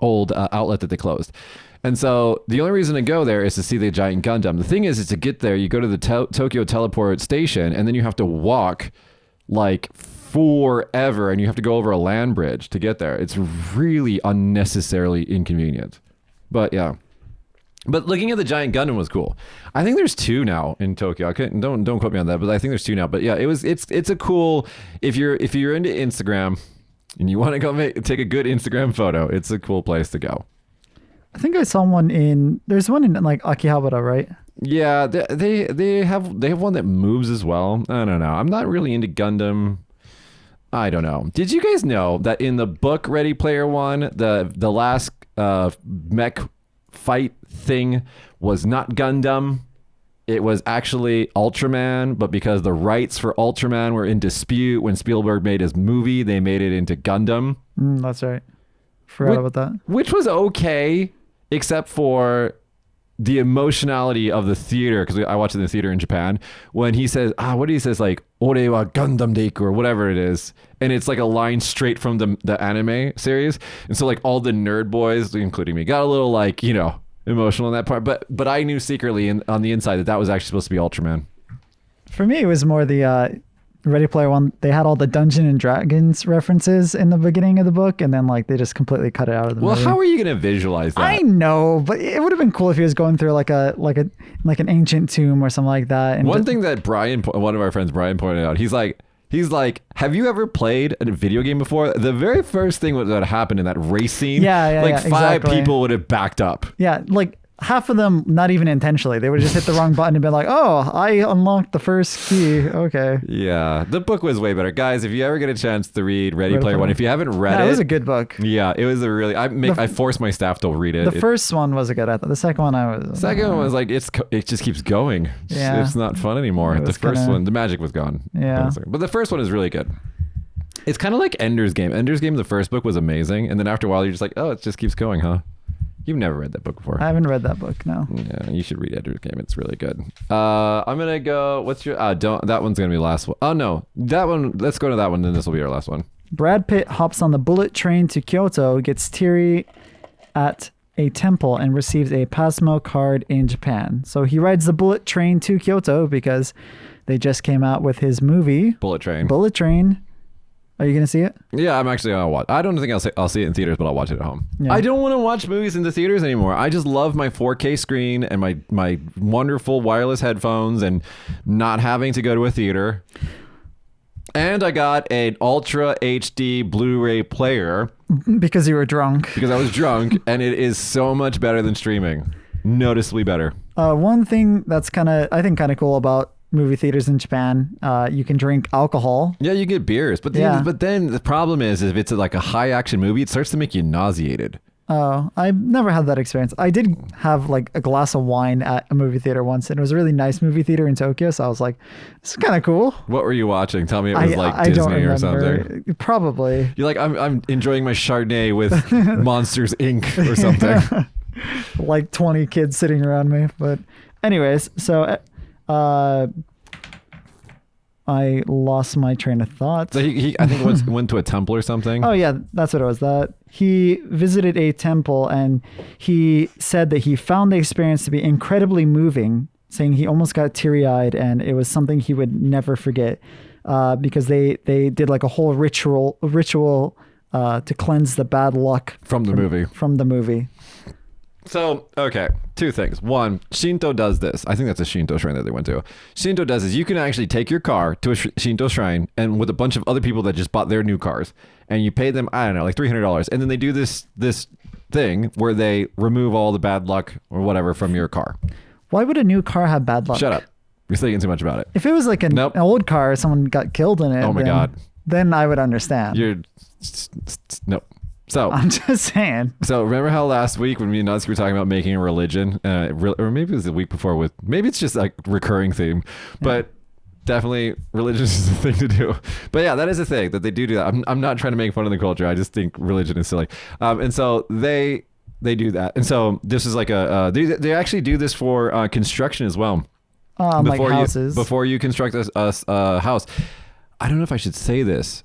old outlet that they closed. And so the only reason to go there is to see the giant Gundam. The thing is to get there, you go to the Tokyo Teleport station, and then you have to walk like forever, and you have to go over a land bridge to get there. It's really unnecessarily inconvenient. But yeah. But looking at the giant Gundam was cool. I think there's 2 now in Tokyo. Don't quote me on that, but I think there's 2 now. But yeah, it's a cool, if you're into Instagram and you want to go take a good Instagram photo, it's a cool place to go. I think I saw one there's one in like Akihabara, right? Yeah, they have one that moves as well. I don't know. I'm not really into Gundam. I don't know. Did you guys know that in the book Ready Player One, the last mech fight thing was not Gundam? It was actually Ultraman, but because the rights for Ultraman were in dispute when Spielberg made his movie, they made it into Gundam. That's right. Forgot about that. Which was okay, except for the emotionality of the theater, because I watched it in the theater in Japan, when he says, what do he says, like, Ore wa Gundam Deiku, or whatever it is, and it's like a line straight from the anime series, and so like all the nerd boys, including me, got a little like, emotional in that part, but I knew secretly on the inside that was actually supposed to be Ultraman. For me, it was more the Ready Player One. They had all the Dungeons and Dragons references in the beginning of the book, and then like they just completely cut it out of the movie. How are you gonna visualize that? I know, but it would have been cool if he was going through like an ancient tomb or something like that. And one thing that one of our friends Brian pointed out, he's like, have you ever played a video game before? The very first thing that happened in that race scene, five people would have backed up. Yeah, like half of them not even intentionally. They would have just hit the wrong button and been like, oh, I unlocked the first key. Okay. Yeah, the book was way better. Guys, if you ever get a chance to read Ready Player One, if you haven't read it. It was a good book. Yeah, it was a really, I forced my staff to read it. The first one was a good, the second one one was like, it just keeps going. Yeah. It's not fun anymore. The first one, the magic was gone. Yeah. But the first one is really good. It's kind of like Ender's Game. Ender's Game, the first book was amazing. And then after a while, you're just like, oh, it just keeps going, huh? You've never read that book before. I haven't read that book. No. Yeah, you should read Ender's Game. It's really good. I'm gonna go. What's your? Don't. That one's gonna be the last one. Oh no, that one. Let's go to that one. Then this will be our last one. Brad Pitt hops on the bullet train to Kyoto, gets teary at a temple, and receives a Pasmo card in Japan. So he rides the bullet train to Kyoto because they just came out with his movie Bullet Train. Bullet Train. Are you gonna see it? Yeah, I'm actually gonna watch. I don't think I'll see it in theaters, but I'll watch it at home. Yeah. I don't want to watch movies in the theaters anymore. I just love my 4K screen and my wonderful wireless headphones and not having to go to a theater. And I got an Ultra HD Blu-ray player Because you were drunk. because I was drunk, and it is so much better than streaming. Noticeably better. One thing that's kind of cool about movie theaters in Japan, you can drink alcohol. Yeah, you get beers, but then the problem is if it's like a high action movie, it starts to make you nauseated. Oh, I've never had that experience. I did have like a glass of wine at a movie theater once, and it was a really nice movie theater in Tokyo. So I was like, "This is kind of cool." What were you watching? Tell me it was like Disney don't remember. or something. Probably. You're like, I'm enjoying my Chardonnay with Monsters Inc. or something. Like 20 kids sitting around me. But anyways, so I lost my train of thought. So he I think went to a temple or something. Oh yeah, that's what it was. That he visited a temple and he said that he found the experience to be incredibly moving, saying he almost got teary-eyed, and it was something he would never forget because they did like a whole ritual to cleanse the bad luck From the movie. So, okay, two things. One, Shinto does this. I think that's a Shinto shrine that they went to. Shinto does is you can actually take your car to a Shinto shrine and with a bunch of other people that just bought their new cars, and you pay them, I don't know, like $300. And then they do this thing where they remove all the bad luck or whatever from your car. Why would a new car have bad luck? Shut up. You're thinking too much about it. If it was like an old car, someone got killed in it. Oh my God. Then I would understand. Nope. So I'm just saying. So remember how last week when me and Nutsky were talking about making a religion, or maybe it was the week before maybe it's just like recurring theme, but definitely religion is a thing to do. But yeah, that is a thing that they do that. I'm not trying to make fun of the culture. I just think religion is silly. And so they do that. And so this is like they actually do this for construction as well. Like houses. Before you construct a house. I don't know if I should say this.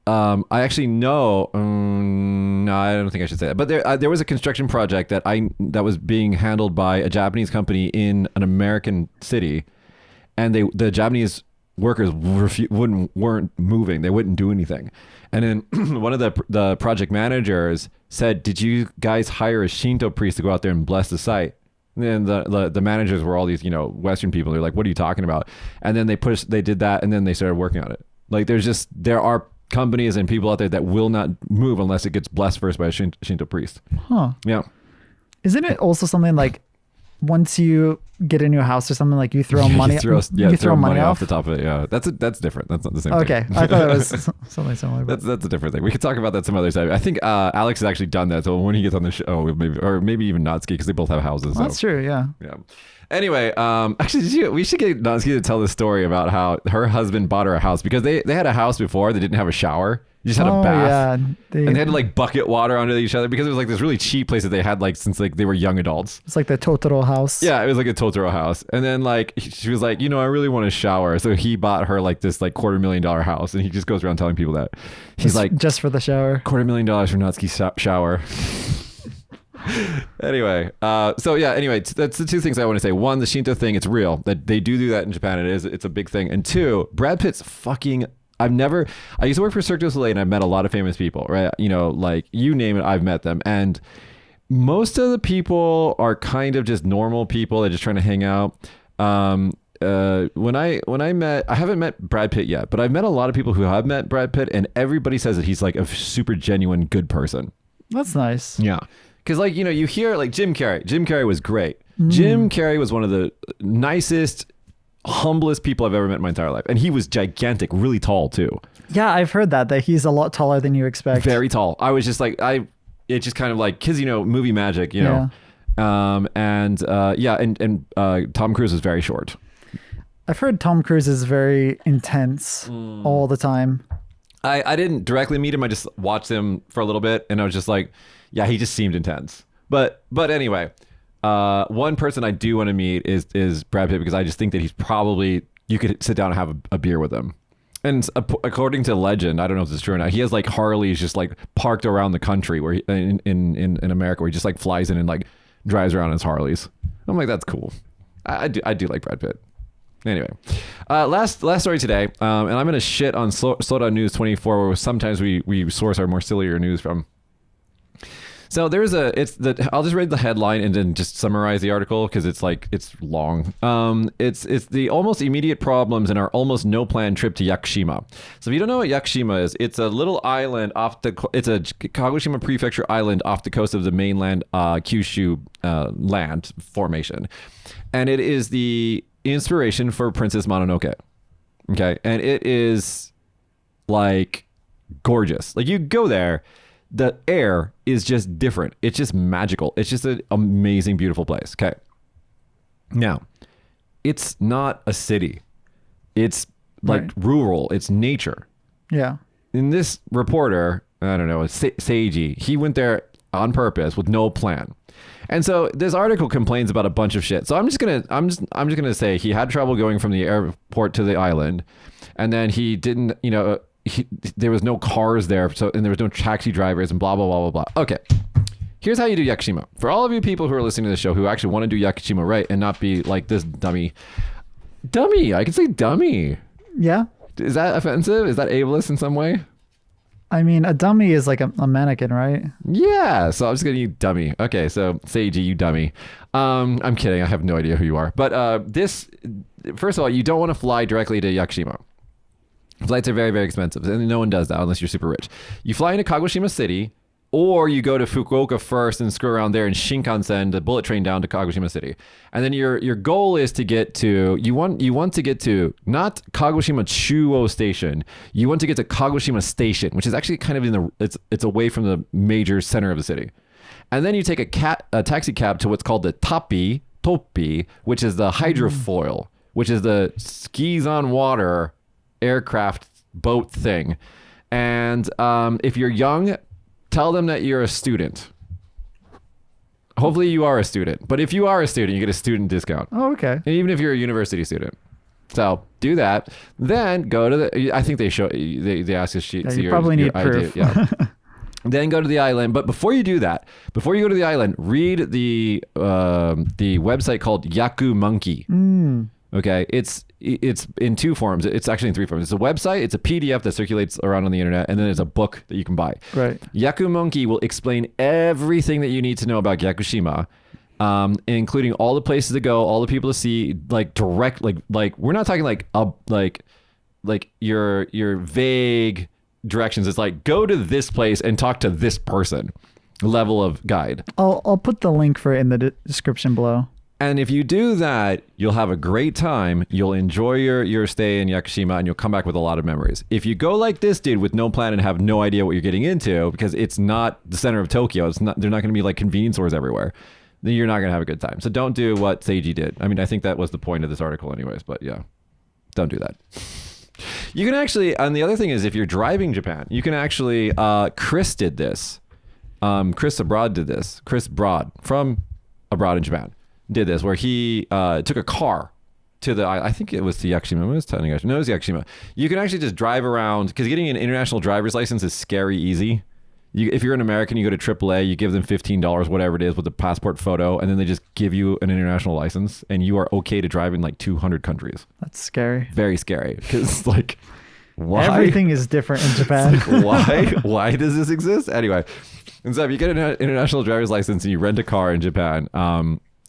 I actually know. No, I don't think I should say that. But there was a construction project that was being handled by a Japanese company in an American city, and the Japanese workers weren't moving. They wouldn't do anything. And then one of the project managers said, "Did you guys hire a Shinto priest to go out there and bless the site?" And then the managers were all these Western people. They're like, "What are you talking about?" And then they did that, and then they started working on it. Like there are companies and people out there that will not move unless it gets blessed first by a Shinto priest. Huh. Yeah. Isn't it also something like once you get a new house or something, like you throw money? you throw money off the top of it. Yeah. That's different. That's not the same thing. Okay. I thought it was something similar. That's a different thing. We could talk about that some other time. I think Alex has actually done that. So when he gets on the show, maybe even Natsuki, because they both have houses. That's true. Yeah. Yeah. Anyway, actually, we should get Natsuki to tell the story about how her husband bought her a house because they had a house before. They didn't have a shower. You just had a bath. Yeah. And they had to like bucket water onto each other because it was like this really cheap place that they had like since like they were young adults. It's like the Totoro house. Yeah, it was like a Totoro house. And then like she was like, I really want a shower. So he bought her like this like $250,000 house, and he just goes around telling people that. He's like, just for the shower. $250,000 for Natsuki's shower. Anyway, that's the two things I want to say. One, the Shinto thing, it's real. That they do that in Japan. It's a big thing. And two, Brad Pitt's fucking... I used to work for Cirque du Soleil, and I met a lot of famous people, right? Like you name it, I've met them. And most of the people are kind of just normal people. They're just trying to hang out. When I haven't met Brad Pitt yet, but I've met a lot of people who have met Brad Pitt, and everybody says that he's like a super genuine good person. That's nice. Yeah. Because like, you hear like Jim Carrey. Jim Carrey was great. Jim Carrey was one of the nicest, humblest people I've ever met in my entire life. And he was gigantic, really tall too. Yeah, I've heard that he's a lot taller than you expect. Very tall. I was just like, it's just kind of like, because, movie magic, know. And Tom Cruise was very short. I've heard Tom Cruise is very intense all the time. I didn't directly meet him. I just watched him for a little bit, and I was just like, yeah, he just seemed intense. But anyway, one person I do want to meet is Brad Pitt, because I just think that he's probably, you could sit down and have a beer with him. And according to legend, I don't know if this is true or not, he has like Harleys just like parked around the country where in America, where he just like flies in and like drives around his Harleys. I'm like, that's cool. I do like Brad Pitt. Anyway, last story today, and I'm gonna shit on Slowdown News 24, where sometimes we source our more sillier news from. So I'll just read the headline and then just summarize the article, because it's long. It's the almost immediate problems in our almost no plan trip to Yakushima. So if you don't know what Yakushima is, it's a little island it's a Kagoshima prefecture island off the coast of the mainland Kyushu land formation. And it is the inspiration for Princess Mononoke. Okay. And it is like gorgeous. Like, you go there, the air is just different. It's just magical. It's just an amazing, beautiful place. Okay. Now, it's not a city. It's like rural. It's nature. Yeah. And this reporter, I don't know, Seiji, he went there on purpose with no plan. And so this article complains about a bunch of shit. So I'm just gonna say he had trouble going from the airport to the island, and then he didn't, there was no cars there, and there was no taxi drivers, and blah blah blah blah blah. Okay, here's how you do Yakushima. For all of you people who are listening to the show who actually want to do Yakushima right and not be like this dummy. I can say dummy. Yeah. Is that offensive? Is that ableist in some way? I mean, a dummy is like a mannequin, right? Yeah, so I'm just gonna use dummy. Okay, so Seiji, you dummy. I'm kidding. I have no idea who you are. But first of all, you don't want to fly directly to Yakushima. Flights are very, very expensive, and no one does that unless you're super rich. You fly into Kagoshima City, or you go to Fukuoka first and screw around there and Shinkansen, the bullet train down to Kagoshima City. And then your goal is to get to, you want to get to not Kagoshima Chuo Station. You want to get to Kagoshima Station, which is actually kind of it's away from the major center of the city. And then you take a taxi cab to what's called the Topi, which is the hydrofoil, which is the skis on water aircraft boat thing. And if you're young, tell them that you're a student. Hopefully you are a student. But if you are a student, you get a student discount. Oh, okay. And even if you're a university student. So do that. Then go to I think they ask us to see you probably need proof. ID. Yeah. Then go to the island. But before you do that, before you go to the island, read the website called Yaku Monkey. Okay, it's in two forms. It's actually in three forms. It's a website, it's a PDF that circulates around on the internet, and then there's a book that you can buy. Right. Yaku Monkey will explain everything that you need to know about Yakushima, including all the places to go, all the people to see, like direct, like we're not talking like your vague directions. It's like, go to this place and talk to this person level of guide. I'll put the link for it in the description below. And if you do that, you'll have a great time. You'll enjoy your stay in Yakushima, and you'll come back with a lot of memories. If you go like this dude with no plan and have no idea what you're getting into, because it's not the center of Tokyo, they're not going to be like convenience stores everywhere, then you're not going to have a good time. So don't do what Seiji did. I mean, I think that was the point of this article anyways, but yeah, don't do that. You can actually, and the other thing is, if you're driving Japan, you can actually, Chris did this. Chris Abroad did this. Chris Broad from Abroad in Japan did this, where he took a car to I think it was to Yakushima. It was Yakushima. You can actually just drive around, because getting an international driver's license is scary easy. If you're an American, you go to AAA, you give them $15, whatever it is, with a passport photo, and then they just give you an international license, and you are okay to drive in like 200 countries. That's scary. Very scary, because like, why? Everything is different in Japan. Like, why does this exist? Anyway, and so if you get an international driver's license and you rent a car in Japan,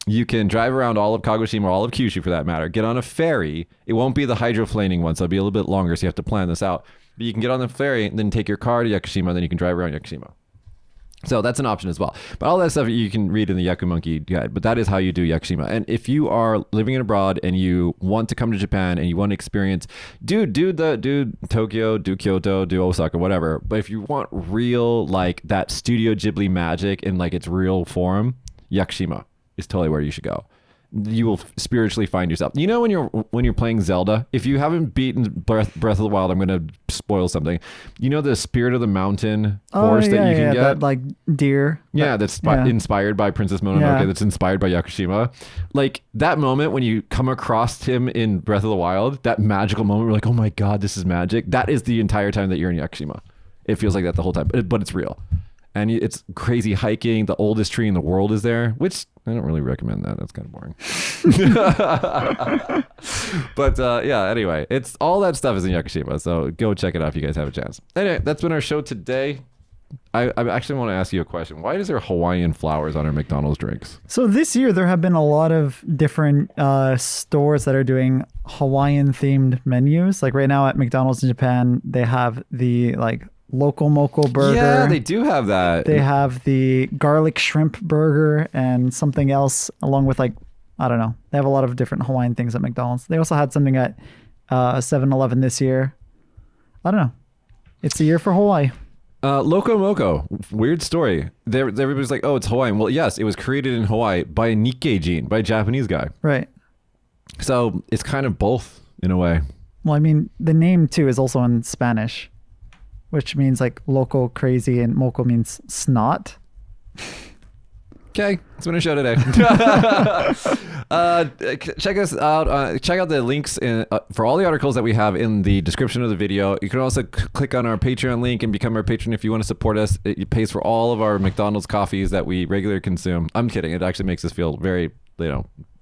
you can drive around all of Kagoshima, or all of Kyushu for that matter, get on a ferry. It won't be the hydroplaning one, so it'll be a little bit longer, so you have to plan this out. But you can get on the ferry and then take your car to Yakushima, and then you can drive around Yakushima. So that's an option as well. But all that stuff you can read in the Yaku Monkey guide. But that is how you do Yakushima. And if you are living abroad and you want to come to Japan and you want to experience, do Tokyo, do Kyoto, do Osaka, whatever. But if you want real, like, that Studio Ghibli magic in like its real form, Yakushima is totally where you should go. you will spiritually find yourself. You know, when you're playing Zelda, if you haven't beaten Breath of the Wild, I'm going to spoil something. You know the Spirit of the Mountain horse that you can get? That, like, deer. Yeah, that's inspired by Princess Mononoke, that's inspired by Yakushima. Like, that moment when you come across him in Breath of the Wild, that magical moment, we're like, oh my God, this is magic. That is the entire time that you're in Yakushima. It feels like that the whole time, but it's real. And it's crazy hiking. The oldest tree in the world is there, which I don't really recommend that. That's kind of boring. But yeah, anyway, it's all that stuff is in Yakushima. So go check it out if you guys have a chance. Anyway, that's been our show today. I actually want to ask you a question. Why is there Hawaiian flowers on our McDonald's drinks? So this year there have been a lot of different stores that are doing Hawaiian themed menus. Like right now at McDonald's in Japan, they have the like local moco burger. Yeah, they do have that. They have the garlic shrimp burger and something else along with like, I don't know. They have a lot of different Hawaiian things at McDonald's. They also had something at 7-Eleven this year. I don't know. It's the year for Hawaii. Loco Moco, weird story. Everybody's like, oh, it's Hawaiian. Well, yes, it was created in Hawaii by a Nikkei-jin, by a Japanese guy. Right. So it's kind of both in a way. Well, I mean, the name too is also in Spanish, which means like loco, crazy, and moco means snot. Okay, it's been a show today. Check us out. Check out the links for all the articles that we have in the description of the video. You can also click on our Patreon link and become our patron if you want to support us. It pays for all of our McDonald's coffees that we regularly consume. I'm kidding. It actually makes us feel very,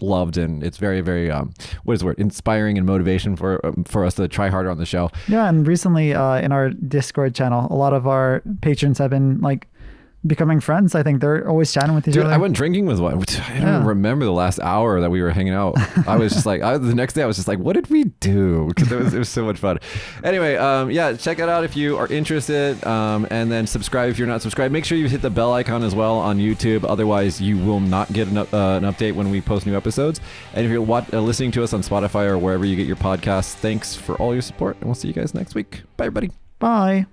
loved, and it's very, very what is the word? Inspiring and motivation for us to try harder on the show. Yeah, and recently in our Discord channel, a lot of our patrons have been like becoming friends. I think they're always chatting with each other. I went drinking with one. I don't even remember the last hour that we were hanging out. I was just like, the next day I was just like, what did we do? Because it was so much fun. Anyway, yeah, check it out if you are interested, and then subscribe if you're not subscribed. Make sure you hit the bell icon as well on YouTube. Otherwise, you will not get an update when we post new episodes. And if you're listening to us on Spotify or wherever you get your podcasts, thanks for all your support, and we'll see you guys next week. Bye, everybody. Bye.